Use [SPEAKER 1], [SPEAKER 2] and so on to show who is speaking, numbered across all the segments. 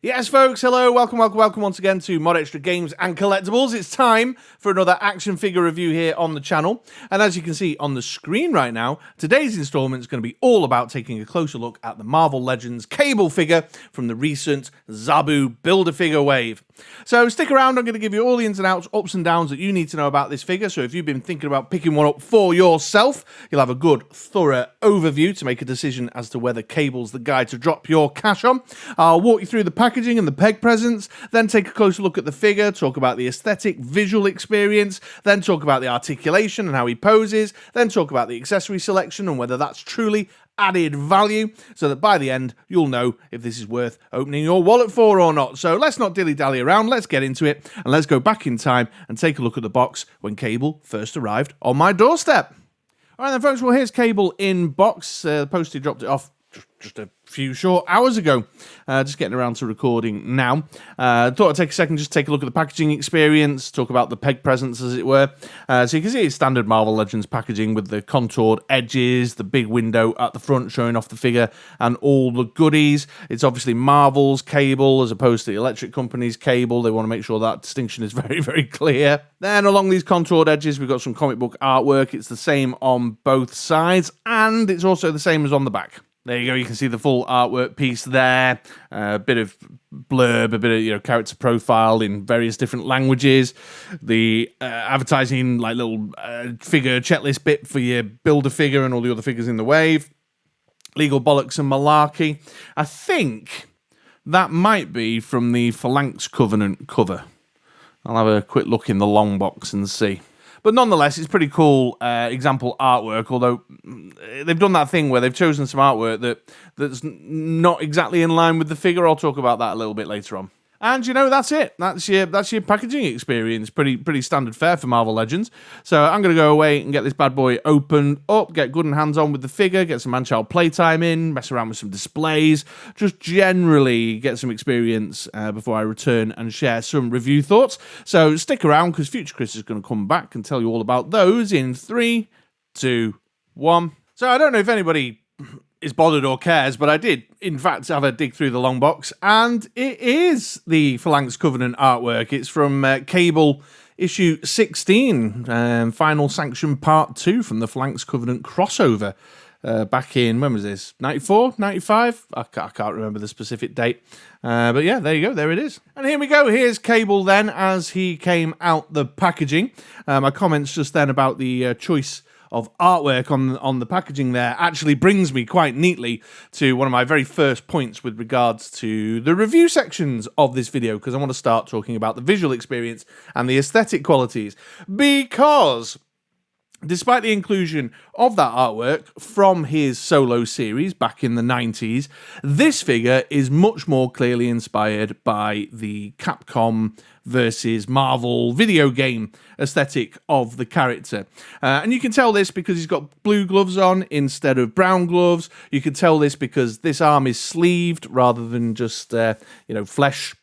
[SPEAKER 1] Yes, folks, hello, welcome once again to Mod Extra Games and Collectibles. It's time for another action figure review here on the channel. And as you can see on the screen right now, today's installment is going to be all about taking a closer look at the Marvel Legends Cable figure from the recent Zabu Build-A-Figure wave. So stick around, I'm going to give you all the ins and outs, ups and downs that you need to know about this figure. So if you've been thinking about picking one up for yourself, you'll have a good, thorough overview to make a decision as to whether Cable's the guy to drop your cash on. I'll walk you through the packaging and the peg presents, then take a closer look at the figure, talk about the aesthetic, visual experience, then talk about the articulation and how he poses, then talk about the accessory selection and whether that's truly added value, so that by the end you'll know if this is worth opening your wallet for or not. So let's not dilly-dally around, let's get into it, and let's go back in time and take a look at the box when Cable first arrived on my doorstep. Alright then folks, well here's Cable in box. The postie dropped it off just a few short hours ago. Just getting around to recording now. Thought I'd take a second just to take a look at the packaging experience, talk about the peg presents as it were. So you can see it's standard Marvel Legends packaging with the contoured edges, the big window at the front showing off the figure and all the goodies. It's obviously Marvel's Cable as opposed to the Electric Company's Cable. They want to make sure that distinction is very, very clear. Then along these contoured edges we've got some comic book artwork. It's the same on both sides and it's also the same as on the back. There you go, you can see the full artwork piece there, a bit of blurb, a bit of character profile in various different languages, the advertising like little figure checklist bit for your Build-A-Figure and all the other figures in the wave, legal bollocks and malarkey. I think that might be from the Phalanx Covenant cover. I'll have a quick look in the long box and see. But nonetheless, it's pretty cool example artwork, although they've done that thing where they've chosen some artwork that's not exactly in line with the figure. I'll talk about that a little bit later on. And that's it. That's your packaging experience. Pretty standard fare for Marvel Legends. So I'm going to go away and get this bad boy opened up, get good and hands-on with the figure, get some man-child playtime in, mess around with some displays, just generally get some experience before I return and share some review thoughts. So stick around because Future Chris is going to come back and tell you all about those in 3, 2, 1. So I don't know if anybody is bothered or cares, but I did, in fact, have a dig through the long box, and it is the Phalanx Covenant artwork. It's from Cable issue 16, Final Sanction Part 2 from the Phalanx Covenant crossover back in, when was this, 94, 95? I can't remember the specific date, but yeah, there you go, there it is. And here we go, here's Cable then, as he came out the packaging. My comments just then about the choice of artwork on the packaging there actually brings me quite neatly to one of my very first points with regards to the review sections of this video, because I want to start talking about the visual experience and the aesthetic qualities, because despite the inclusion of that artwork from his solo series back in the 90s, this figure is much more clearly inspired by the Capcom versus Marvel video game aesthetic of the character. And you can tell this because he's got blue gloves on instead of brown gloves. You can tell this because this arm is sleeved rather than just, flesh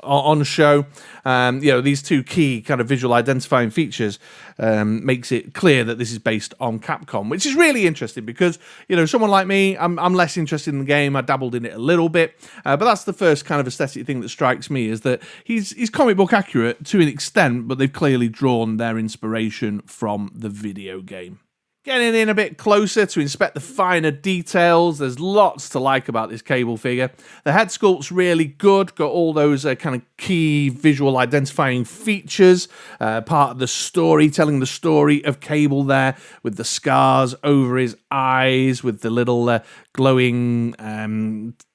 [SPEAKER 1] on show. These two key kind of visual identifying features makes it clear that this is based on Capcom, which is really interesting because, someone like me, I'm less interested in the game. I dabbled in it a little bit, but that's the first kind of aesthetic thing that strikes me, is that he's comic book accurate to an extent, but they've clearly drawn their inspiration from the video game. Getting in a bit closer to inspect the finer details, there's lots to like about this Cable figure. The head sculpt's really good, got all those kind of key visual identifying features, part of the story, telling the story of Cable there, with the scars over his eyes, with the little glowing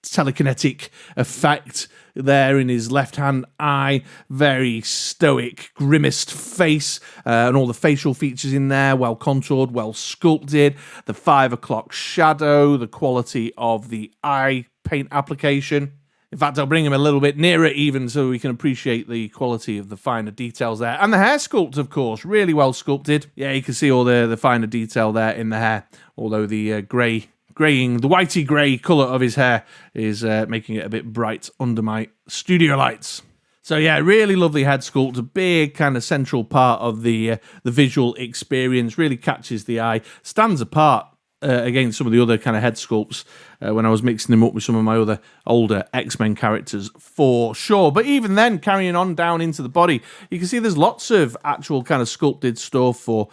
[SPEAKER 1] telekinetic effect there in his left-hand eye, very stoic, grimaced face, and all the facial features in there, well contoured, well sculpted, the 5 o'clock shadow, the quality of the eye paint application. In fact, I'll bring him a little bit nearer even so we can appreciate the quality of the finer details there. And the hair sculpt, of course, really well sculpted. Yeah, you can see all the finer detail there in the hair, although the graying, the whitey grey colour of his hair is making it a bit bright under my studio lights. So yeah, really lovely head sculpt, a big kind of central part of the visual experience, really catches the eye, stands apart against some of the other kind of head sculpts when I was mixing them up with some of my other older X-Men characters, for sure. But even then, carrying on down into the body, you can see there's lots of actual kind of sculpted stuff or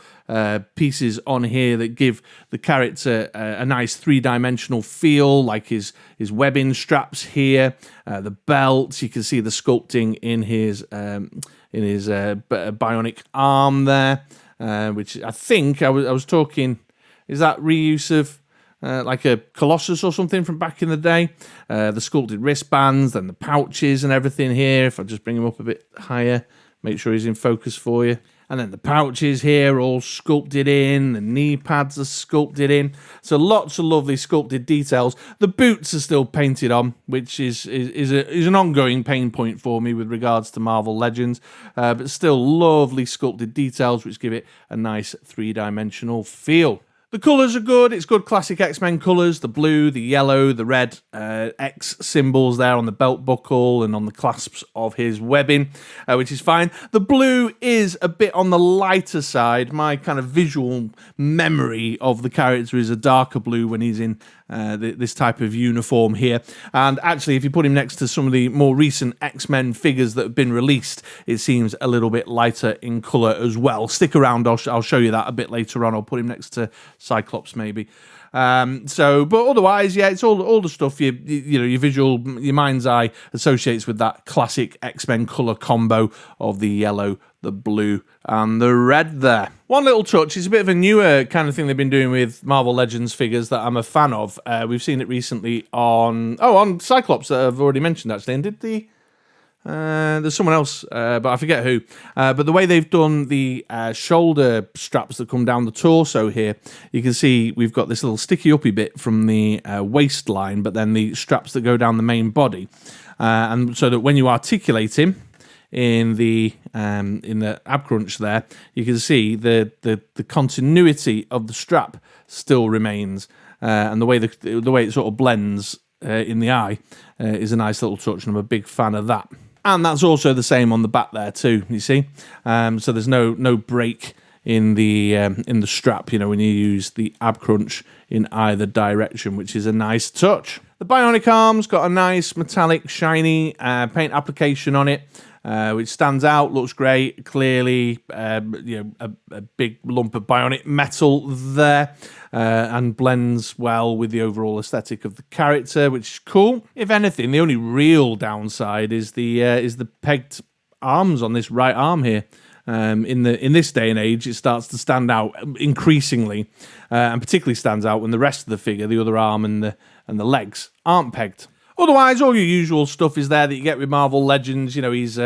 [SPEAKER 1] pieces on here that give the character a nice three-dimensional feel, like his webbing straps here, the belt. You can see the sculpting in his bionic arm there, which I think I was talking. Is that reuse of like a Colossus or something from back in the day? The sculpted wristbands, then the pouches and everything here. If I just bring him up a bit higher, make sure he's in focus for you. And then the pouches here all sculpted in, the knee pads are sculpted in. So lots of lovely sculpted details. The boots are still painted on, which is an ongoing pain point for me with regards to Marvel Legends. But still lovely sculpted details, which give it a nice three-dimensional feel. The colours are good. It's good classic X-Men colours. The blue, the yellow, the red X symbols there on the belt buckle and on the clasps of his webbing, which is fine. The blue is a bit on the lighter side. My kind of visual memory of the character is a darker blue when he's in this type of uniform here. And actually, if you put him next to some of the more recent X-Men figures that have been released, it seems a little bit lighter in colour as well. Stick around, I'll show you that a bit later on. I'll put him next to Cyclops maybe. But otherwise, yeah, it's all the stuff you know, your mind's eye associates with that classic X-Men colour combo of the yellow, the blue, and the red there. One little touch is a bit of a newer kind of thing they've been doing with Marvel Legends figures that I'm a fan of. We've seen it recently on Cyclops that I've already mentioned, actually. And there's someone else, but I forget who. But the way they've done the shoulder straps that come down the torso here, you can see we've got this little sticky uppy bit from the waistline, but then the straps that go down the main body. And so that when you articulate him in the ab crunch there, you can see the continuity of the strap still remains, and the way it sort of blends in the eye is a nice little touch, and I'm a big fan of that. And that's also the same on the back there too, you see. So there's no break in the strap, you know, when you use the ab crunch in either direction, which is a nice touch. The bionic arm's got a nice metallic, shiny paint application on it, which stands out, looks great. Clearly, you know, a big lump of bionic metal there, and blends well with the overall aesthetic of the character, which is cool. If anything, the only real downside is the pegged arms on this right arm here. In this day and age, it starts to stand out increasingly, and particularly stands out when the rest of the figure, the other arm and the legs, aren't pegged. Otherwise, all your usual stuff is there that you get with Marvel Legends. You know, he's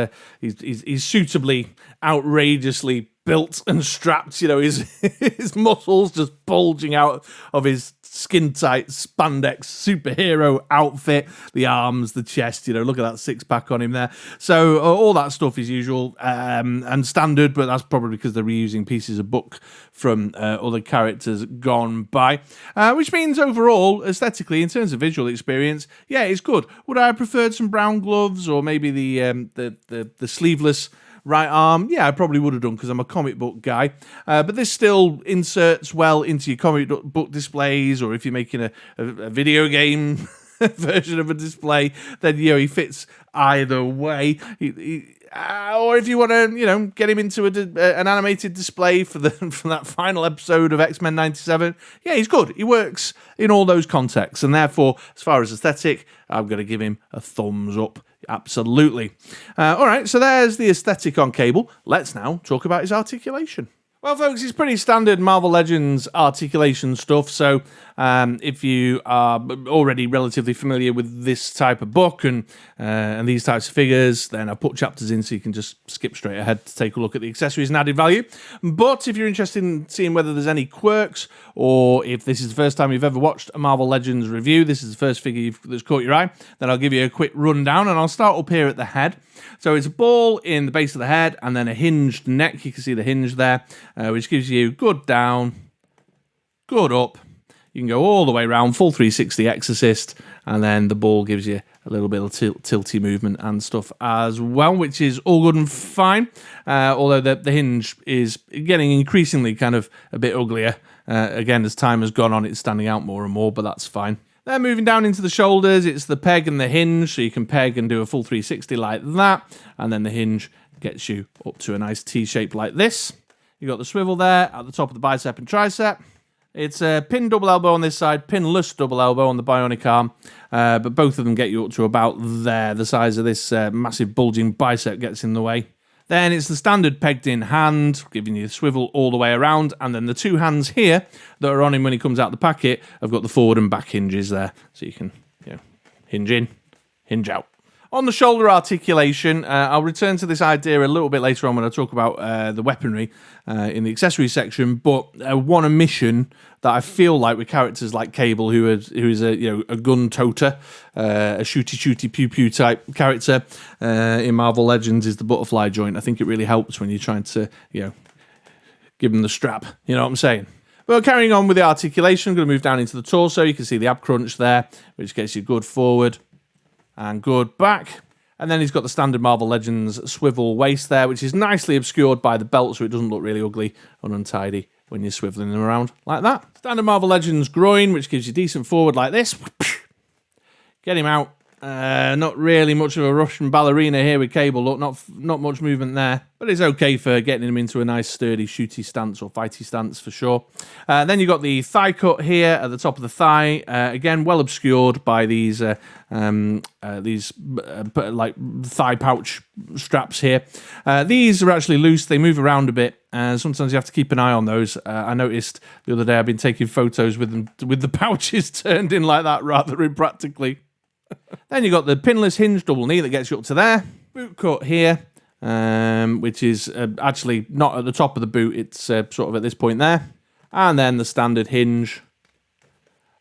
[SPEAKER 1] suitably, outrageously built and strapped. You know, his muscles just bulging out of his skin-tight spandex superhero outfit. The arms, the chest, you know, look at that six-pack on him there. So all that stuff is usual and standard, but that's probably because they're reusing pieces of book from other characters gone by. Which means overall, aesthetically, in terms of visual experience, yeah, it's good. Would I have preferred some brown gloves or maybe the sleeveless right arm? Yeah, I probably would have done because I'm a comic book guy. But this still inserts well into your comic book displays, or if you're making a video game version of a display, then, you know, he fits either way. Or if you want to, you know, get him into an animated display from that final episode of X-Men 97, yeah, he's good. He works in all those contexts, and therefore, as far as aesthetic, I'm going to give him a thumbs up. Absolutely. All right, so there's the aesthetic on Cable. Let's now talk about his articulation. Well, folks, it's pretty standard Marvel Legends articulation stuff, so if you are already relatively familiar with this type of book and these types of figures, then I've put chapters in so you can just skip straight ahead to take a look at the accessories and added value. But if you're interested in seeing whether there's any quirks, or if this is the first time you've ever watched a Marvel Legends review, this is the first figure that's caught your eye, then I'll give you a quick rundown, and I'll start up here at the head. So it's a ball in the base of the head and then a hinged neck. You can see the hinge there, which gives you good down, good up. You can go all the way around, full 360 X assist, and then the ball gives you a little bit of tilty movement and stuff as well, which is all good and fine. Although the hinge is getting increasingly kind of a bit uglier Again, as time has gone on, it's standing out more and more, but that's fine. Then moving down into the shoulders, it's the peg and the hinge, so you can peg and do a full 360 like that, and then the hinge gets you up to a nice T shape like this. You've got the swivel there at the top of the bicep and tricep. It's a pin double elbow on this side, pinless double elbow on the bionic arm, but both of them get you up to about there. The size of this massive bulging bicep gets in the way. Then it's the standard pegged in hand, giving you the swivel all the way around, and then the two hands here that are on him when he comes out the packet have got the forward and back hinges there, so you can hinge in, hinge out. On the shoulder articulation, I'll return to this idea a little bit later on when I talk about the weaponry in the accessory section, but one omission that I feel like with characters like Cable, who is a gun toter, a shooty pew pew type character in Marvel Legends, is the butterfly joint. I think it really helps when you're trying to give them the strap. You know what I'm saying? Well, carrying on with the articulation, I'm going to move down into the torso. You can see the ab crunch there, which gets you good forward and good back. And then he's got the standard Marvel Legends swivel waist there, which is nicely obscured by the belt, so it doesn't look really ugly and untidy when you're swiveling them around like that. Standard Marvel Legends groin, which gives you decent forward like this. Get him out. Not really much of a Russian ballerina here with Cable. Look, not much movement there, but it's okay for getting him into a nice sturdy shooty stance or fighty stance for sure. Then you've got the thigh cut here at the top of the thigh. Again, well obscured by these like thigh pouch straps here. These are actually loose. They move around a bit. Sometimes you have to keep an eye on those. I noticed the other day I've been taking photos with them with the pouches turned in like that rather impractically. Then you've got the pinless hinge double knee that gets you up to there. Boot cut here, which is actually not at the top of the boot. It's sort of at this point there. And then the standard hinge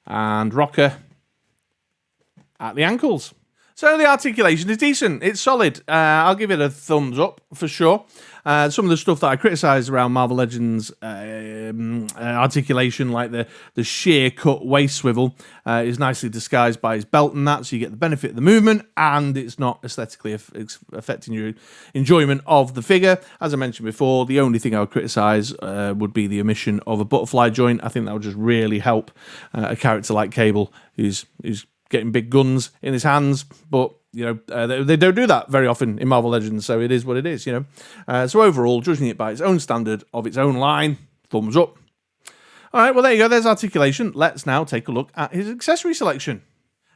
[SPEAKER 1] and rocker at the ankles. So the articulation is decent. It's solid. I'll give it a thumbs up for sure. Some of the stuff that I criticised around Marvel Legends articulation, like the sheer cut waist swivel, is nicely disguised by his belt and that, so you get the benefit of the movement, and it's not aesthetically affecting your enjoyment of the figure. As I mentioned before, the only thing I would criticise would be the omission of a butterfly joint. I think that would just really help a character like Cable, who's getting big guns in his hands, but they don't do that very often in Marvel Legends, so it is what it is, So overall, judging it by its own standard of its own line, thumbs up. All right, well, there you go. There's articulation. Let's now take a look at his accessory selection.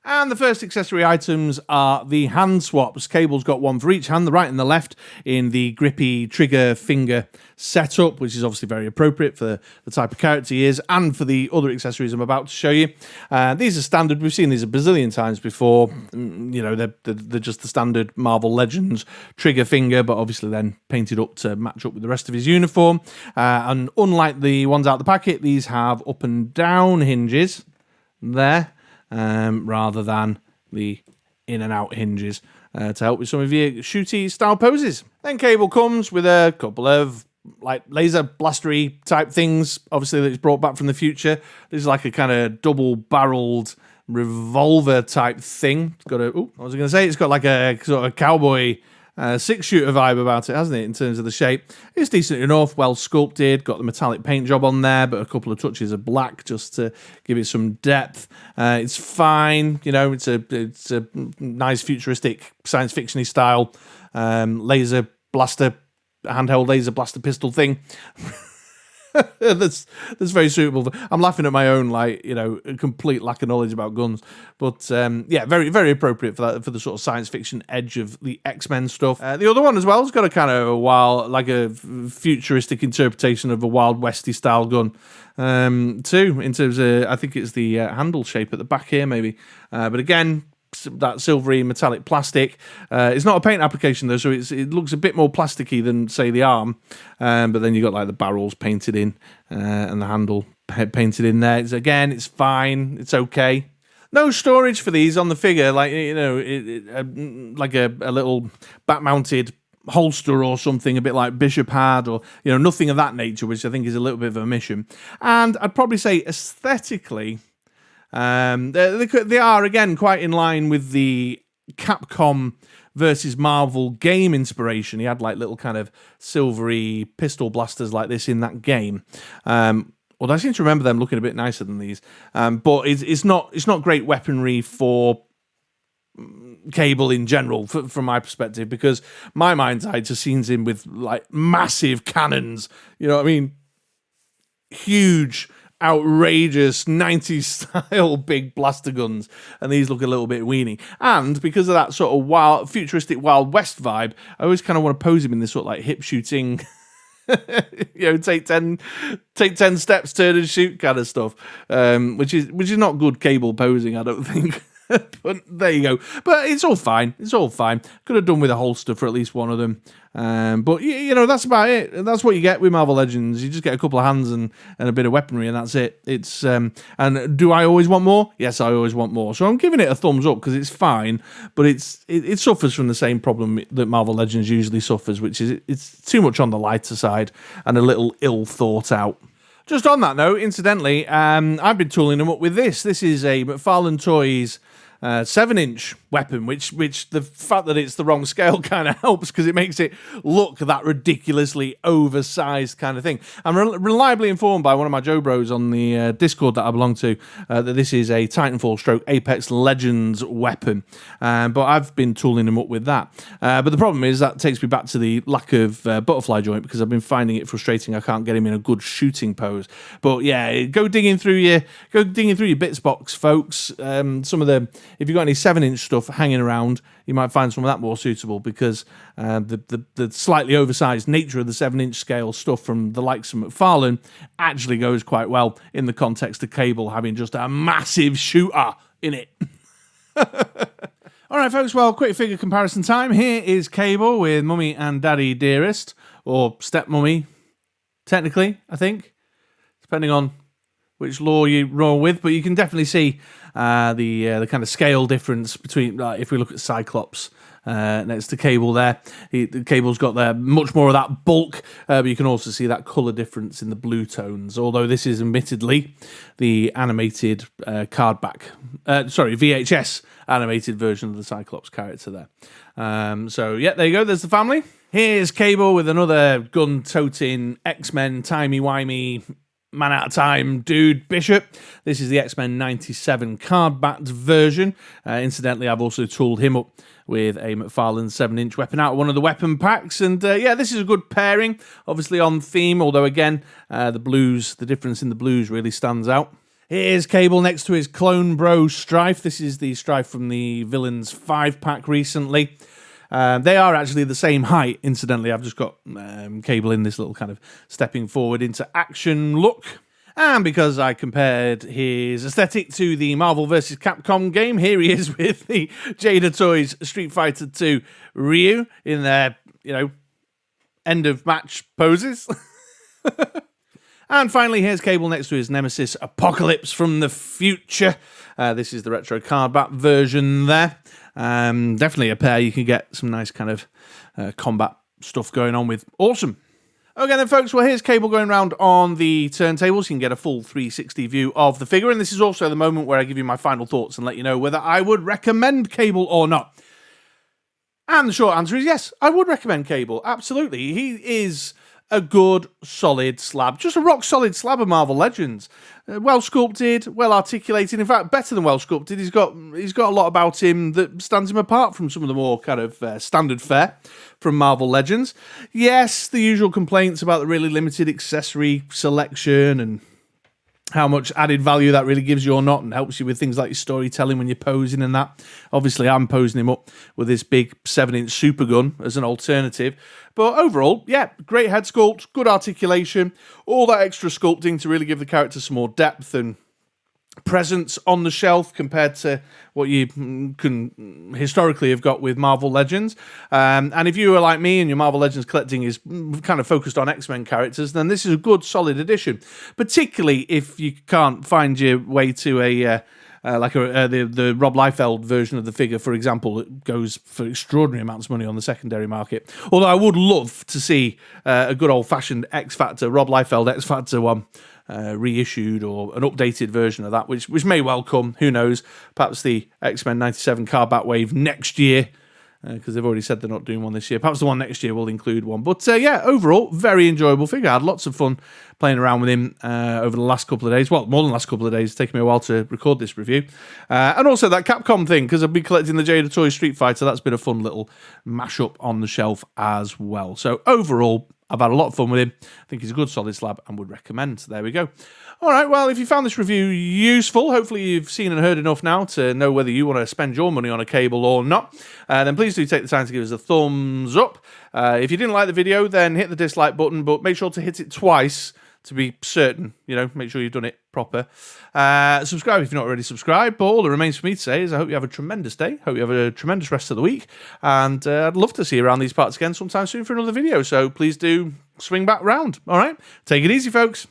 [SPEAKER 1] And the first accessory items are the hand swaps. Cable's got one for each hand, the right and the left, in the grippy trigger finger setup, which is obviously very appropriate for the type of character he is, and for the other accessories I'm about to show you. These are standard. We've seen these a bazillion times before. They're just the standard Marvel Legends trigger finger, but obviously then painted up to match up with the rest of his uniform. And unlike the ones out the packet, these have up and down hinges there. Rather than the in and out hinges to help with some of your shooty style poses. Then Cable comes with a couple of like laser blastery type things, obviously that's brought back from the future. This is like a kind of double barreled revolver type thing. It's got it's got like a sort of cowboy six-shooter vibe about it, hasn't it, in terms of the shape? It's decent enough, well sculpted, got the metallic paint job on there, but a couple of touches of black just to give it some depth. It's fine, it's a nice futuristic science fiction-y style laser blaster, handheld laser blaster pistol thing. that's very suitable. I'm laughing at my own, complete lack of knowledge about guns, but very, very appropriate for that, for the sort of science fiction edge of the X-Men stuff. The other one as well has got a kind of a futuristic interpretation of a Wild Westy style gun, too. In terms of, I think it's the handle shape at the back here, maybe, but again, that silvery metallic plastic. It's not a paint application though, so it looks a bit more plasticky than say the arm. But then you got like the barrels painted in and the handle painted in there. It's fine. It's okay. No storage for these on the figure, like like a little back-mounted holster or something, a bit like Bishop had, or nothing of that nature, which I think is a little bit of a omission. And I'd probably say aesthetically, they are again quite in line with the Capcom versus Marvel game inspiration. He had like little kind of silvery pistol blasters like this in that game. Although I seem to remember them looking a bit nicer than these. But it's not great weaponry for Cable in general, from my perspective, because my mind's eye just seems him with like massive cannons. You know what I mean? Huge, outrageous 90s style big blaster guns, and these look a little bit weenie. And because of that sort of wild, futuristic Wild West vibe, I always kind of want to pose him in this sort of like hip shooting, you know, take 10 steps, turn and shoot kind of stuff, which is not good Cable posing, I don't think. But there you go. But it's all fine. It's all fine. Could have done with a holster for at least one of them. But, you know, that's about it. That's what you get with Marvel Legends. You just get a couple of hands and a bit of weaponry, and that's it. It's and do I always want more? Yes, I always want more. So I'm giving it a thumbs up because it's fine, but it suffers from the same problem that Marvel Legends usually suffers, which is it's too much on the lighter side and a little ill thought out. Just on that note, incidentally, I've been tooling them up with this. This is a McFarlane Toys 7-inch weapon, which the fact that it's the wrong scale kind of helps because it makes it look that ridiculously oversized kind of thing. I'm reliably informed by one of my Joe Bros on the Discord that I belong to that this is a Titanfall / Apex Legends weapon, but I've been tooling them up with that. But the problem is that takes me back to the lack of butterfly joint because I've been finding it frustrating. I can't get him in a good shooting pose. But yeah, go digging through your bits box, folks. Some of the, if you've got any 7-inch stuff hanging around, you might find some of that more suitable because the slightly oversized nature of the 7-inch scale stuff from the likes of McFarlane actually goes quite well in the context of Cable having just a massive shooter in it. All right, folks, well, quick figure comparison time. Here is Cable with Mummy and Daddy Dearest, or Stepmummy, technically, I think, depending on which law you roll with, but you can definitely see the kind of scale difference between, if we look at Cyclops next to Cable there. The Cable's got much more of that bulk, but you can also see that colour difference in the blue tones, although this is admittedly the animated VHS animated version of the Cyclops character there. So, yeah, there you go. There's the family. Here's Cable with another gun-toting X-Men timey-wimey man out of time dude Bishop. This is the X-Men 97 card-backed version. Incidentally, I've also tooled him up with a McFarlane 7-inch weapon out of one of the weapon packs. And yeah, this is a good pairing, obviously on theme, although again, the difference in the blues really stands out. Here's Cable next to his clone bro Strife. This is the Strife from the Villains 5-pack recently. They are actually the same height, incidentally. I've just got Cable in this little kind of stepping forward into action look. And because I compared his aesthetic to the Marvel Vs Capcom game, here he is with the Jada Toys Street Fighter 2 Ryu in their, end of match poses. And finally, here's Cable next to his nemesis Apocalypse from the future. This is the retro cardback version there. Definitely a pair you can get some nice kind of combat stuff going on with. Awesome. Okay then, folks, well, here's Cable going around on the turntables. You can get a full 360 view of the figure, and this is also the moment where I give you my final thoughts and let you know whether I would recommend Cable or not. And the short answer is yes, I would recommend Cable. Absolutely. He is a good, solid slab. Just a rock-solid slab of Marvel Legends. Well-sculpted, well-articulated. In fact, better than well-sculpted. He's got a lot about him that stands him apart from some of the more kind of standard fare from Marvel Legends. Yes, the usual complaints about the really limited accessory selection and how much added value that really gives you or not, and helps you with things like your storytelling when you're posing and that. Obviously, I'm posing him up with this big 7-inch super gun as an alternative. But overall, yeah, great head sculpt, good articulation, all that extra sculpting to really give the character some more depth and presence on the shelf compared to what you can historically have got with Marvel Legends. And if you are like me and your Marvel Legends collecting is kind of focused on X-Men characters, then this is a good, solid addition. Particularly if you can't find your way to the Rob Liefeld version of the figure, for example, that goes for extraordinary amounts of money on the secondary market. Although I would love to see a good old-fashioned X-Factor, Rob Liefeld X-Factor one, reissued or an updated version of that, which may well come. Who knows? Perhaps the X-Men 97 cardback wave next year because they've already said they're not doing one this year. Perhaps the one next year will include one. But yeah, overall, very enjoyable figure. I had lots of fun playing around with him over the last couple of days. Well, more than the last couple of days. It's taken me a while to record this review. And also that Capcom thing, because I've been collecting the Jada Toy Street Fighter. That's been a fun little mashup on the shelf as well. So overall, I've had a lot of fun with him. I think he's a good solid slab and would recommend. There we go. All right, well, if you found this review useful, hopefully you've seen and heard enough now to know whether you want to spend your money on a cable or not, then please do take the time to give us a thumbs up. If you didn't like the video, then hit the dislike button, but make sure to hit it twice to be certain, make sure you've done it proper. Subscribe if you're not already subscribed, but all that remains for me to say is I hope you have a tremendous day, hope you have a tremendous rest of the week, and I'd love to see you around these parts again sometime soon for another video, so please do swing back round. All right, take it easy, folks.